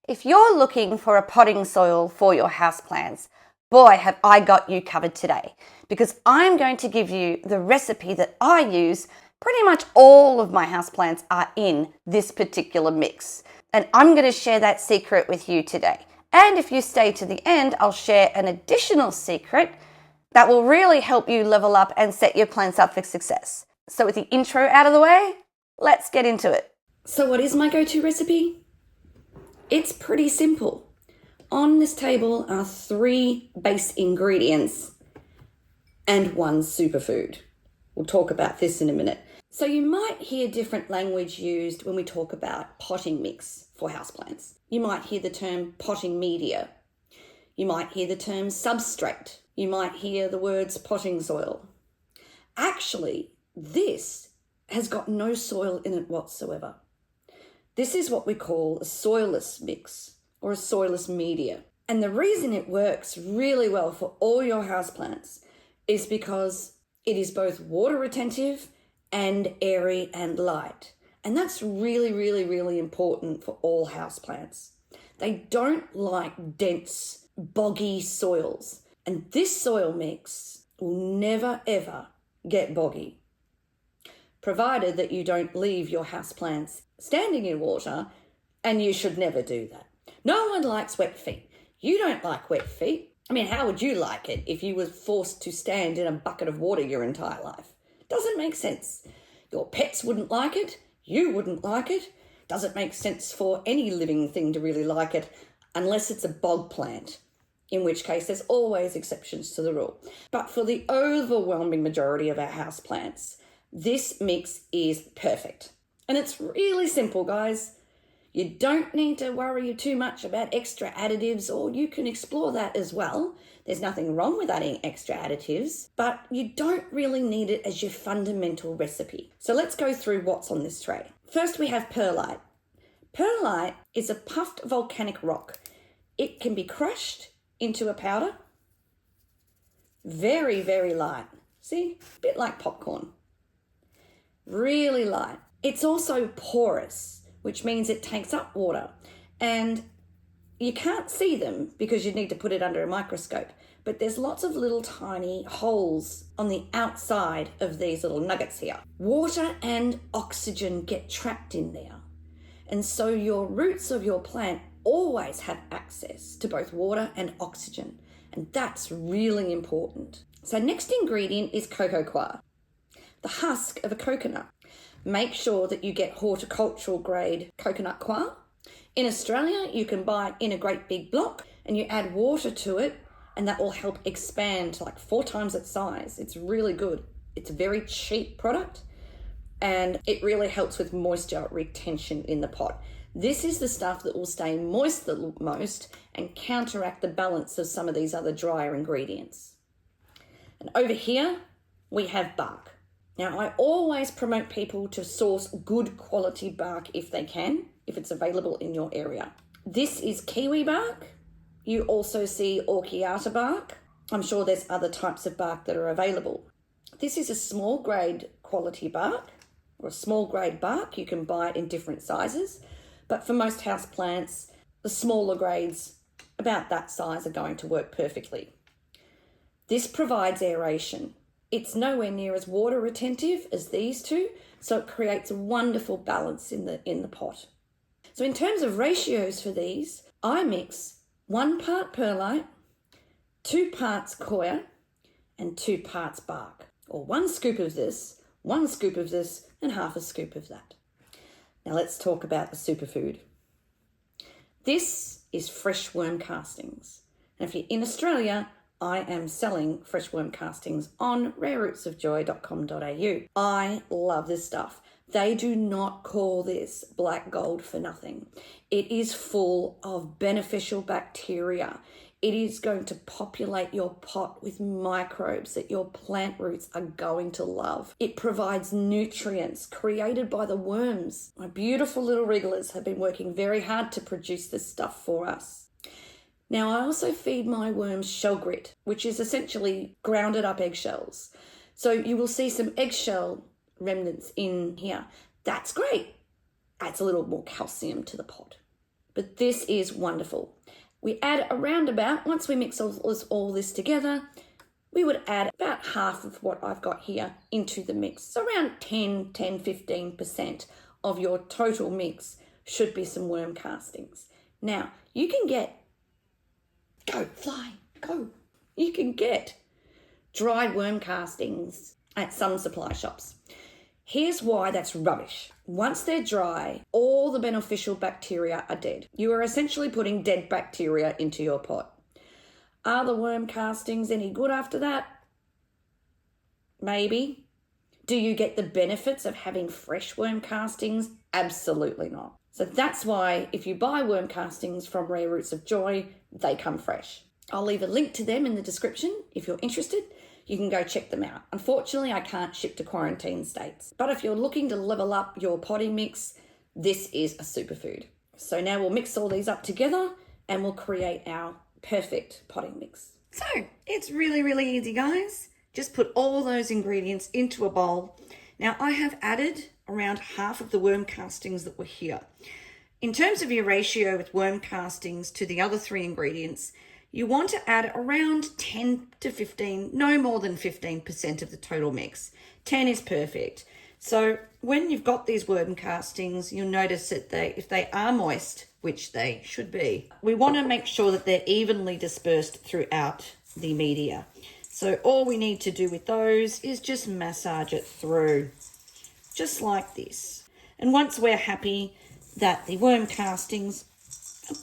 If you're looking for a potting soil for your houseplants, boy, have I got you covered today, because I'm going to give you the recipe that I use. Pretty much all of my houseplants are in this particular mix, and I'm going to share that secret with you today. And if you stay to the end, I'll share an additional secret that will really help you level up and set your plants up for success. So with the intro out of the way, let's get into it. So what is my go-to recipe? It's pretty simple. On this table are 3 base ingredients and 1 superfood. We'll talk about this in a minute. So you might hear different language used when we talk about potting mix for houseplants. You might hear the term potting media. You might hear the term substrate. You might hear the words potting soil. Actually, this has got no soil in it whatsoever. This is what we call a soilless mix or a soilless media. And the reason it works really well for all your houseplants is because it is both water retentive and airy and light. And that's really, really, really important for all houseplants. They don't like dense, boggy soils. And this soil mix will never, ever get boggy, provided that you don't leave your houseplants standing in water, and you should never do that. No one likes wet feet. You don't like wet feet. I mean, how would you like it if you were forced to stand in a bucket of water your entire life? Doesn't make sense. Your pets wouldn't like it. You wouldn't like it. Doesn't make sense for any living thing to really like it unless it's a bog plant, in which case there's always exceptions to the rule. But for the overwhelming majority of our houseplants, this mix is perfect. And it's really simple, guys. You don't need to worry too much about extra additives, or you can explore that as well. There's nothing wrong with adding extra additives, but you don't really need it as your fundamental recipe. So let's go through what's on this tray. First, we have perlite. Perlite is a puffed volcanic rock. It can be crushed into a powder. Very, very light. See, a bit like popcorn. Really light. It's also porous, which means it takes up water, and you can't see them because you'd need to put it under a microscope, but there's lots of little tiny holes on the outside of these little nuggets here. Water and oxygen get trapped in there, and so your roots of your plant always have access to both water and oxygen, and that's really important. So next ingredient is cocoa coir, the husk of a coconut. Make sure that you get horticultural grade coconut coir. In Australia, you can buy it in a great big block, and you add water to it, and that will help expand to like 4 times its size. It's really good. It's a very cheap product, and it really helps with moisture retention in the pot. This is the stuff that will stay moist the most and counteract the balance of some of these other drier ingredients. And over here, we have bark. Now, I always promote people to source good quality bark if they can, if it's available in your area. This is kiwi bark. You also see orchiata bark. I'm sure there's other types of bark that are available. This is a small grade quality bark, or a small grade bark. You can buy it in different sizes, but for most houseplants, the smaller grades, about that size, are going to work perfectly. This provides aeration. It's nowhere near as water retentive as these two, so it creates a wonderful balance in the pot. So in terms of ratios for these, I mix 1 part perlite, 2 parts coir, and 2 parts bark, or 1 scoop of this, 1 scoop of this, and half a scoop of that. Now let's talk about the superfood. This is fresh worm castings. And if you're in Australia, I am selling fresh worm castings on rarerootsofjoy.com.au. I love this stuff. They do not call this black gold for nothing. It is full of beneficial bacteria. It is going to populate your pot with microbes that your plant roots are going to love. It provides nutrients created by the worms. My beautiful little wrigglers have been working very hard to produce this stuff for us. Now, I also feed my worms shell grit, which is essentially grounded up eggshells. So you will see some eggshell remnants in here. That's great. Adds a little more calcium to the pot. but this is wonderful. We add around about, once we mix all this together, we would add about half of what I've got here into the mix. So around 15% of your total mix should be some worm castings. Now, you can get, you can get dried worm castings at some supply shops. Here's why that's rubbish. Once they're dry, all the beneficial bacteria are dead. You are essentially putting dead bacteria into your pot. Are the worm castings any good after that? Maybe. Do you get the benefits of having fresh worm castings? Absolutely not. So that's why if you buy worm castings from Rare Roots of Joy, they come fresh. I'll leave a link to them in the description if you're interested. You can go check them out. Unfortunately, I can't ship to quarantine states. But if you're looking to level up your potting mix, this is a superfood. So now we'll mix all these up together and we'll create our perfect potting mix. So it's really, really easy, guys. Just put all those ingredients into a bowl. Now I have added around half of the worm castings that were here. In terms of your ratio with worm castings to the other 3 ingredients, you want to add around 10 to 15, no more than 15% of the total mix. 10 is perfect. So when you've got these worm castings, you'll notice that if they are moist, which they should be, we want to make sure that they're evenly dispersed throughout the media. So all we need to do with those is just massage it through, just like this. And once we're happy that the worm castings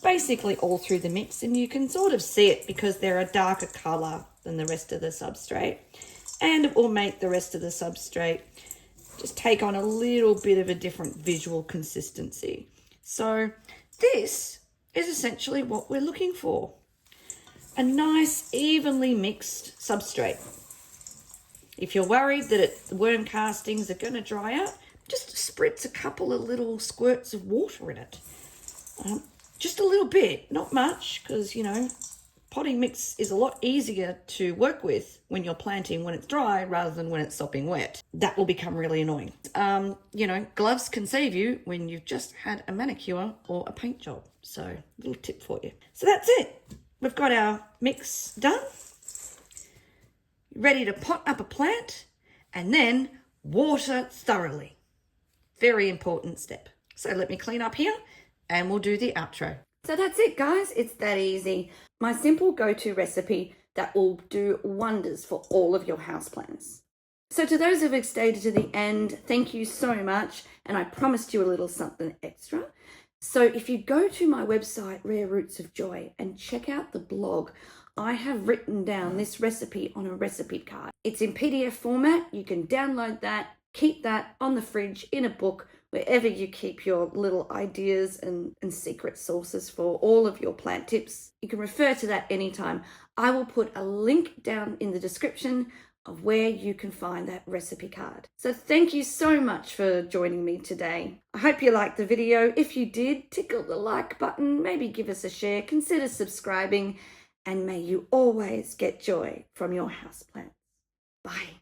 basically all through the mix, and you can sort of see it because they're a darker color than the rest of the substrate, and it will make the rest of the substrate just take on a little bit of a different visual consistency. So this is essentially what we're looking for, a nice evenly mixed substrate. If you're worried that the worm castings are going to dry out, just spritz a couple of little squirts of water in it. Just a little bit, not much, because, you know, potting mix is a lot easier to work with when you're planting when it's dry rather than when it's sopping wet. That will become really annoying. You know, gloves can save you when you've just had a manicure or a paint job. So, little tip for you. So that's it. We've got our mix done. Ready to pot up a plant and then water thoroughly. Very important step. So let me clean up here and we'll do the outro. So that's it, guys. It's that easy. My simple go-to recipe that will do wonders for all of your houseplants. So to those who have stayed to the end, thank you so much. And I promised you a little something extra. So if you go to my website, Rare Roots of Joy, and check out the blog, I have written down this recipe on a recipe card. It's in PDF format. You can download that, keep that on the fridge, in a book, wherever you keep your little ideas and secret sources for all of your plant tips. You can refer to that anytime. I will put a link down in the description of where you can find that recipe card. So thank you so much for joining me today. I hope you liked the video. If you did, tickle the like button, maybe give us a share, consider subscribing, and may you always get joy from your houseplants. Bye.